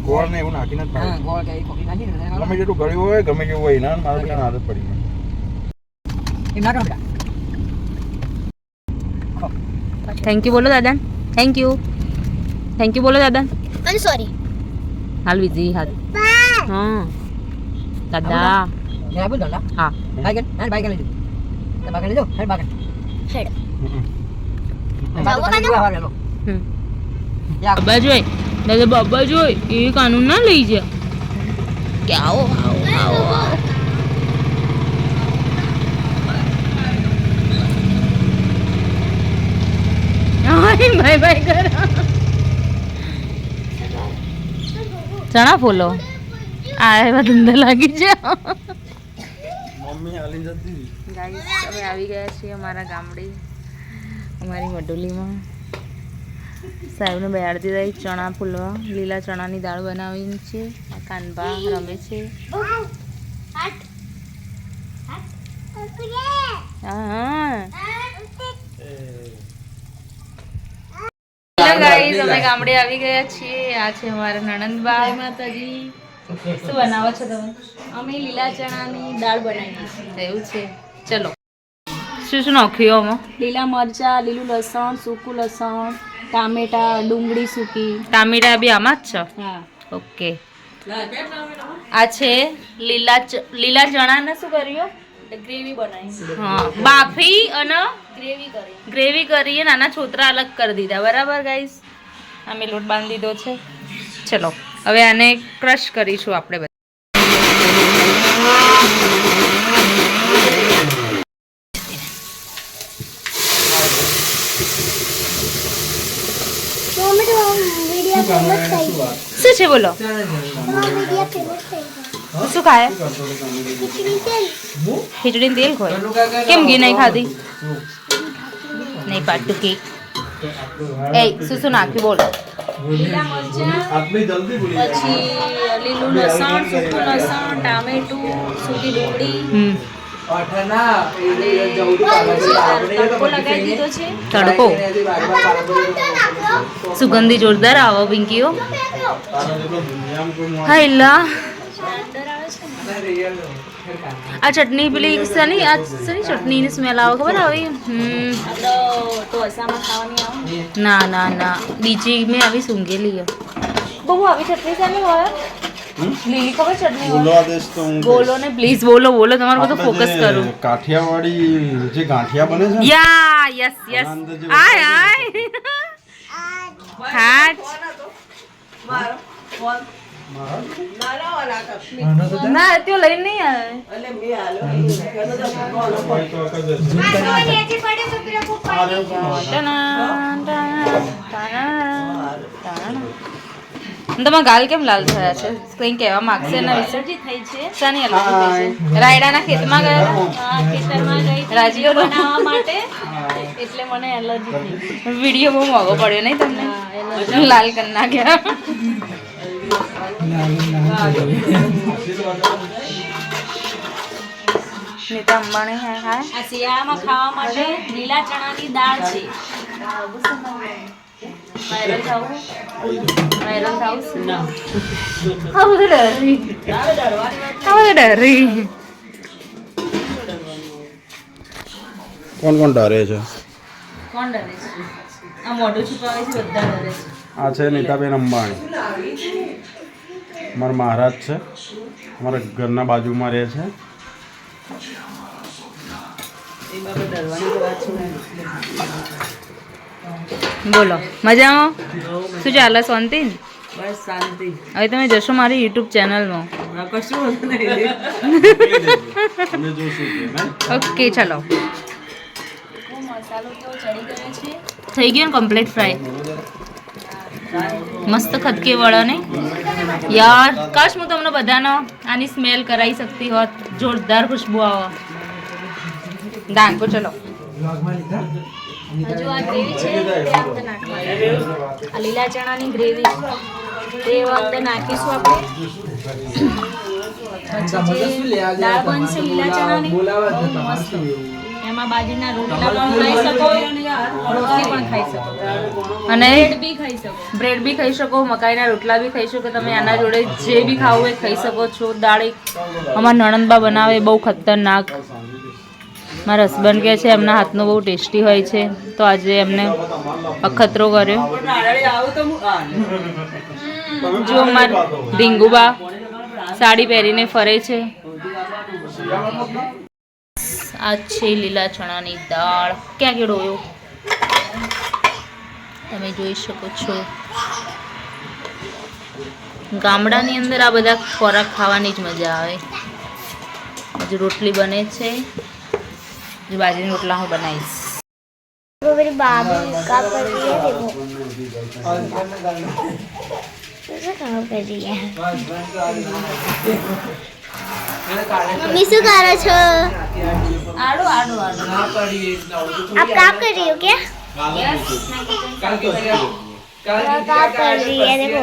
ગોળ ને એવું નાખીને જ હા ગોળ કે કોફી નાખીને ગમે જેટલું ગળ્યું હોય ગમે કેવું હોય ના મારે બેટા આદત પડી એ નાખો બેટા થેન્ક યુ બોલો દાદા થેન્ક યુ બોલો દાદા I'm sorry. હાલ વિજી હાલ હા દાદા મેં બોલ દાદા હા બાઈક લેજો બાઈક લેજો હેડ બાઈક Head. બાબા જોઈ દાદા બાબા જોઈ એ કાનૂન ના લઈ જા કે આવો આવો આવો બાય બાય કર ચણા ફોલો આ એવા ધંધા લાગી છે મમ્મી હાલી જતી ગાઈસ અમે આવી ગયા છીએ અમારા ગામડે અમારી મડોલીમાં સાહેબને બેહાડતી રહી ચણા ફૂલવા લીલા ચણાની દાળ બનાવી છે આ કાનબા રમે છે હા ગાઈસ અમે ગામડે આવી ગયા છીએ આ છે અમારા નણંદબા માતાજી શું બનાવો છો તમે અમે લીલા ચણાની દાળ બનાવી એવું છે ચલો શું શું નાખ્યું આમાં લીલા મરચા લીલું લસણ સૂકું લસણ ટામેટા ડુંગળી સૂકી ટામેટા બી આમાં જ છે હા ઓકે આ છે લીલા ચણાને શું કર્યું ગ્રેવી બનાવી હા બાફી અને ગ્રેવી કરી કરીને નાના છોતરા અલગ કરી દીધા બરાબર ગાઈસ અમે લોટ બાંધી દીધો છે ચલો હવે આને ક્રશ કરીશું આપણે બધા શું છે બોલો શું ખાય ખીચડી તેલ ખોય કેમ ઘી નહીં ખાધી નહીં પાટું કેક એ શું નાખ્યું બોલો લીલા મરચા પછી લીલું લસણ સૂકું લસણ ટામેટું સૂકી ડુંગળી તડકો લગાવી દીધો છે તડકો સુગંધી જોરદાર આવો પિંકીઓ હા એલા આ ચટણી પેલી શની આ શની ચટણીની સ્મેલ આવે ખબર આવી ઢોસામાં ખાવાની આવે ના ના ના બીજી મેં આવી સૂંઘેલી બહુ આવી ચટણી શાની હોય લીલી ખબર ચટણી બોલો હોય આદેશ તો હું બોલો ને પ્લીઝ બોલો તમારું બધું ફોકસ કરું કાઠિયાવાડી જે ગાંઠિયા બને છે યા યસ યસ આનંદ જે આય આય હાચ ના त्यो લઈને નહીં આવે તમારા ગાલ કેમ લાલ થયા છે કંઈ કહેવા માંગશે એના વિશે થઈ છે શાની એલર્જી થઈ છે રાયડાના ખેતમાં ગયા ખેતરમાં ગઈ રાજીઓ બનાવવા માટે એટલે મને એલર્જી થઈ વિડીયો બહુ મોંઘો પડ્યો નહીં તમને લાલ કરી નાખ્યા નીતા અંબાણી હે હા આ શિયાળામાં ખાવા માટે લીલા ચણાની દાળ છે વાયરલ થાવું હા બધું ડરી કોણ કોણ ડરે છે કોણ ડરે છે આ મોઢું છુપાવે છે બધા ડરે છે આ છે નીતાબેન અંબાણી અમારા મહારાજ છે અમારા ઘરના બાજુમાં રહે છે બોલો મજામાં શું ચાલે શાંતિ બસ શાંતિ હવે તમે જશો મારી યુટ્યુબ ચેનલમાં કશું નહીં ઓકે ચલો મસાલો કેવો ચડી ગયો છે થઈ ગયો ને કમ્પ્લીટ ફ્રાય મસ્ત ખદકે વળો ને યાર કાશ હું તમને બધાનો આની સ્મેલ કરાવી શકતી હોત જોરદાર ખુશ્બુ આવો દાંકો ચલો હજુ આ ગ્રેવી છે તે આપણે નાખવાની આ લીલા ચણાની ગ્રેવી તે વખતે નાખીશું આપણે પછી જે દાળ બનશે લીલા ચણાની બહુ મસ્ત એમાં બાજરીના રોટલા પણ ખાઈ શકો, રોટલી પણ ખાઈ શકો, અને બ્રેડ બી ખાઈ શકો. બ્રેડ બી ખાઈ શકો, મકાઈના રોટલા બી ખાઈ શકો, તમે આના જોડે જે બી ખાવું હોય ખાઈ શકો છો. દાળ અમારા નણંદબા બનાવે બહુ ખતરનાક. મારા હસબન્ડ કહે છે એમના હાથનો બહુ ટેસ્ટી હોય છે, તો આજે એમને અખતરો કર્યો. જો અમારા ઢીંગુબા સાડી પહેરીને ફરે છે. આ છે લીલા ચણાની દાળ. ક્યાં ગયો તમે જોઈ શકો છો. ગામડાની અંદર આ બધા ખોરાક ખાવાની જ મજા આવે. હજુ રોટલી બને છે, जो बाजरी रोटला હું બનાવીશ. वो मेरी बाबू का कर रही है, देखो कैसे काम कर रही है. मम्मी શું કરો છો? આડો આડો આડો. आप काम कर रही हो क्या? क्या काम कर रही है, देखो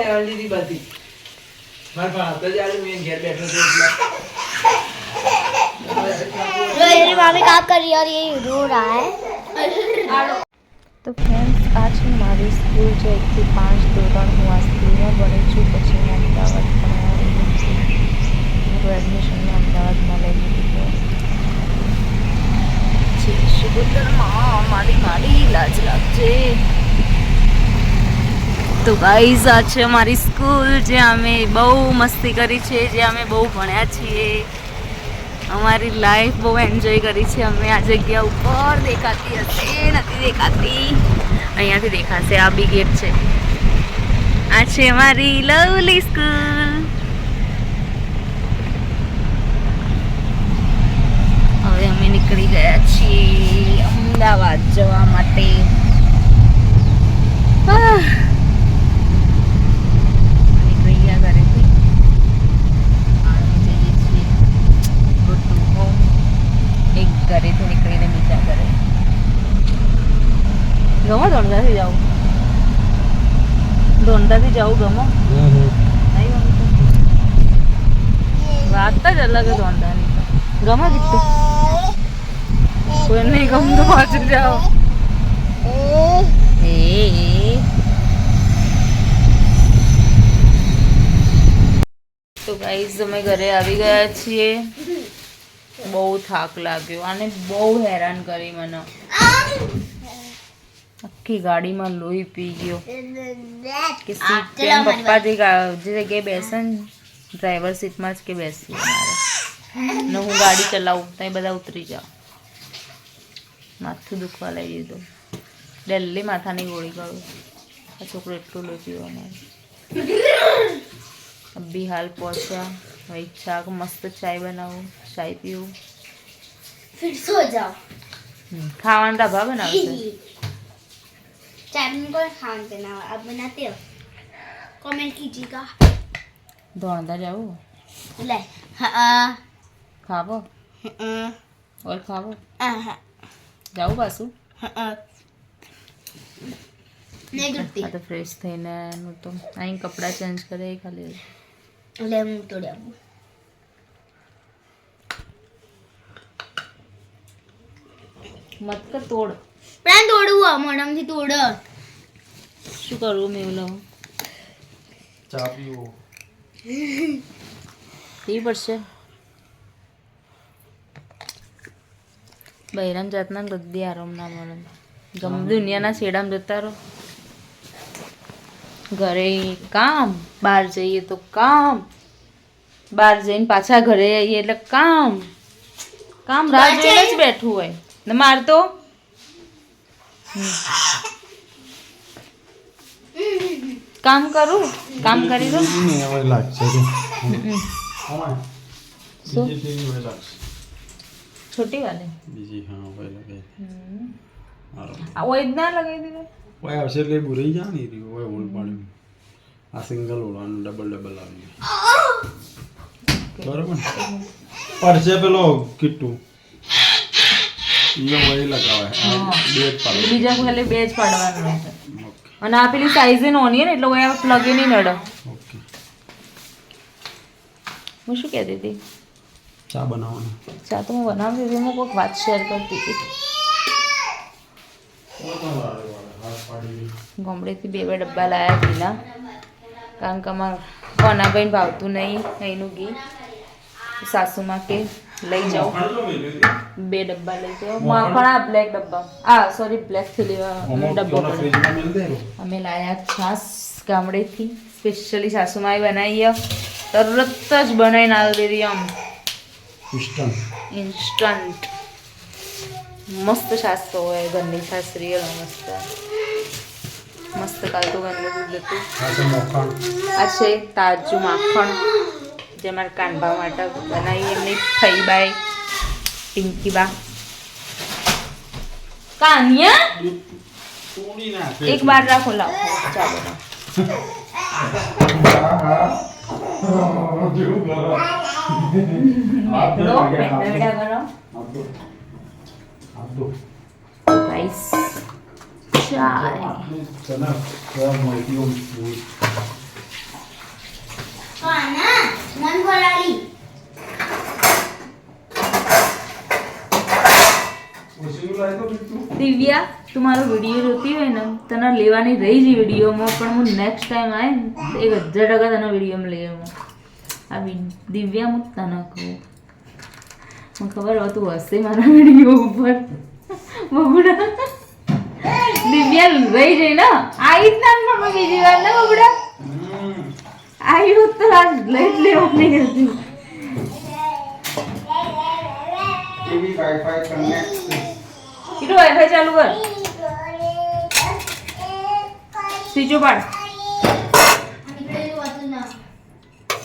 मेरी मामी काम कर रही है और ये रो रहा है. તો ફ્રેન્ડ્સ, આ છે મારી સ્કૂલ જે 1 થી 5 ધોરણ હું આ સ્કૂલમાં ભણી છું. પછી મેં અમદાવાદ ભણવા રહી છું. મારું એડમિશન મેં અમદાવાદમાં લઈ લીધું. શિગોતરમાં મારી લાજ લાગશે. તો ગાઈઝ, આ છે અમારી સ્કૂલ જ્યાં અમે બહુ મસ્તી કરી છે, જ્યાં અમે બહુ ભણ્યા છીએ. અમારી લાઈફ બહુ એન્જોય કરી છે અમે. આ જગ્યા ઉપર દેખાતી હશે, નથી દેખાતી, અહીંયાથી દેખાશે. આ બી ગેટ છે. આ છે અમારી લવલી સ્કૂલ. હવે અમે નીકળી ગયા છીએ અમદાવાદ જવા માટે. નીકળી ગયા ઘરેથી. એક ઘરેથી નીકળીને બીજા ઘરે. ગમો ધોંધાથી જાઉં? ધોંધાથી જાઉં ગમો? નહીં ગમતું? વાત જ અલગ છે ધોંધાની. ગમો દીધું? કોઈ નહીં ગમતું પાછું જાઓ. તો ગાઈઝ, અમે ઘરે આવી ગયા છીએ. બહુ થાક લાગ્યો અને બહુ હેરાન કરી મને. આખી ગાડીમાં લોહી પી ગયો કે સીટ પપ્પા જે જગ્યાએ બેસે ને ડ્રાઈવર સીટમાં જ કે બેસી મારે ને હું ગાડી ચલાવું તો બધા ઉતરી જાઓ. માથું દુખવા લઈ દીધું. ડેલી માથાની ગોળી કરું. આ છોકરો એટલું લોહી પીવા મારે. અભી હાલ પહોંચ્યા. હવે ઈચ્છા મસ્ત ચાય બનાવું, ચાય પીવું, फिर सो जाओ. ખાવાનું ઢાબા બનાવશે. चाय में कोई खाना देना आप बनाते हो? कमेंट कीजिएगा. ધોળતા જાવું ले हाँ ખાવો ઓર ખાવો हाँ જાવું પાછું. नहीं करती. આ તો ફ્રેશ થઈને હું તો અહીં કપડાં ચેન્જ કરે ખાલી. ले मुँह तोड़े મત કર તોડ. પ્રાણ તોડવું મોડમ થી તોડ. શું કરવું મેં એવું ચા પીવો. પી પડશે. બહેરામ જાતના બધી આરામ ના મળે. ગમે દુનિયાના છેડામાં જતા રહો. ઘરે કામ, બહાર જઈએ તો કામ, બહાર જઈને પાછા ઘરે આવીએ એટલે કામ. કામ રાહ જોઈને જ બેઠું હોય ને મારતો. કામ કરું, કામ કરી દો. હવે લાગશે કે શું? બીજી હવે લાગશે. છોટી વાલે બીજી હા હવે લગાવી મારો આ ઓય જ ના લગાવી દીધું. ઓય આવશે એટલે ભૂરાઈ જા નહીં રહ્યું. ઓય હોલ પાડ્યું. આ સિંગલ ઓળવાનું ડબલ આવી બરોબર. પડશે પેલો કિટ્ટુ ઈયો વહી લગાવે. બે જ પાડે. બીજા ખાલી બે જ પાડવાનું છે. અને આ પેલી સાઈઝ નોની ને એટલે ઓય પ્લગ નહીં નડે. ઓકે. હું શું કહેતી હતી? ચા બનાવવાની. ચા તો હું બનાવતી હતી, હું કોઈક વાત શેર કરતી હતી. ગામડેથી બે ડબ્બા લાવ્યા ઘીના, કારણ કે અમારે કોનાભાઈને ભાવતું નહીં અહીંનું ઘી. સાસુમાં કે લઈ જાઓ, 2 ડબ્બા લઈ જાઓ. માખણ આ બ્લેક ડબ્બા, સોરી બ્લેક ડબ્બો અમે લાવ્યા છાશ ગામડેથી, સ્પેશિયલી સાસુમાં બનાવીએ, તરત જ બનાવીને આવી દીધી આમ ઇન્સ્ટન્ટ. મસ્ત છાશ તો હોય, ઘરની છાશ રિયલ મસ્ત મસ્ત. કાલ તો ઘરનું દૂધ હતું. આ છે તાજું માખણ, જે મારા કાનભા માટે બનાવી, એમની ફઈબાઈ પિંકીબા. કાનિયા એક બાર રાખો, લાવો ચા બનાવો. Guys, ચાય. કાના મન બોલાવી દિવ્યા, તું મારો વિડીયો જોતી હોય ને, તને લેવાની રહી જ વિડીયોમાં, પણ હું નેક્સ્ટ ટાઈમ આવે ને 1000% તને વિડીયોમાં લઈ આવું. આ દિવ્યા, હું તને કહું, મને ખબર હોય તું હશે મારા વિડીયો ઉપર. બબુડા દિવ્યા રહી જઈ ને, આવી જ ના પણ બીજી વાર ને બબુડા આવ્યું તો આ લઈ જ લેવાની હતી. કેટલું વાઈફાઈ ચાલુ કર, સ્વિચો પાડ.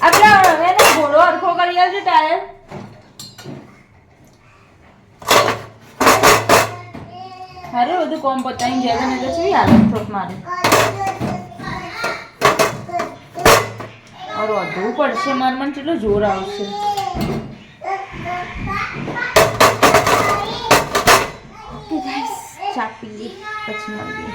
આપણે હવે ને ઘોડો અરખો કરી આવજો ટાયર. અરે બધું કોમ પતાવીને ગયા ને તો શું હાલત થોટ મારી. અરે વધવું પડશે મારે, મને કેટલું જોર આવશે. ચા પીએ પછી મળીએ.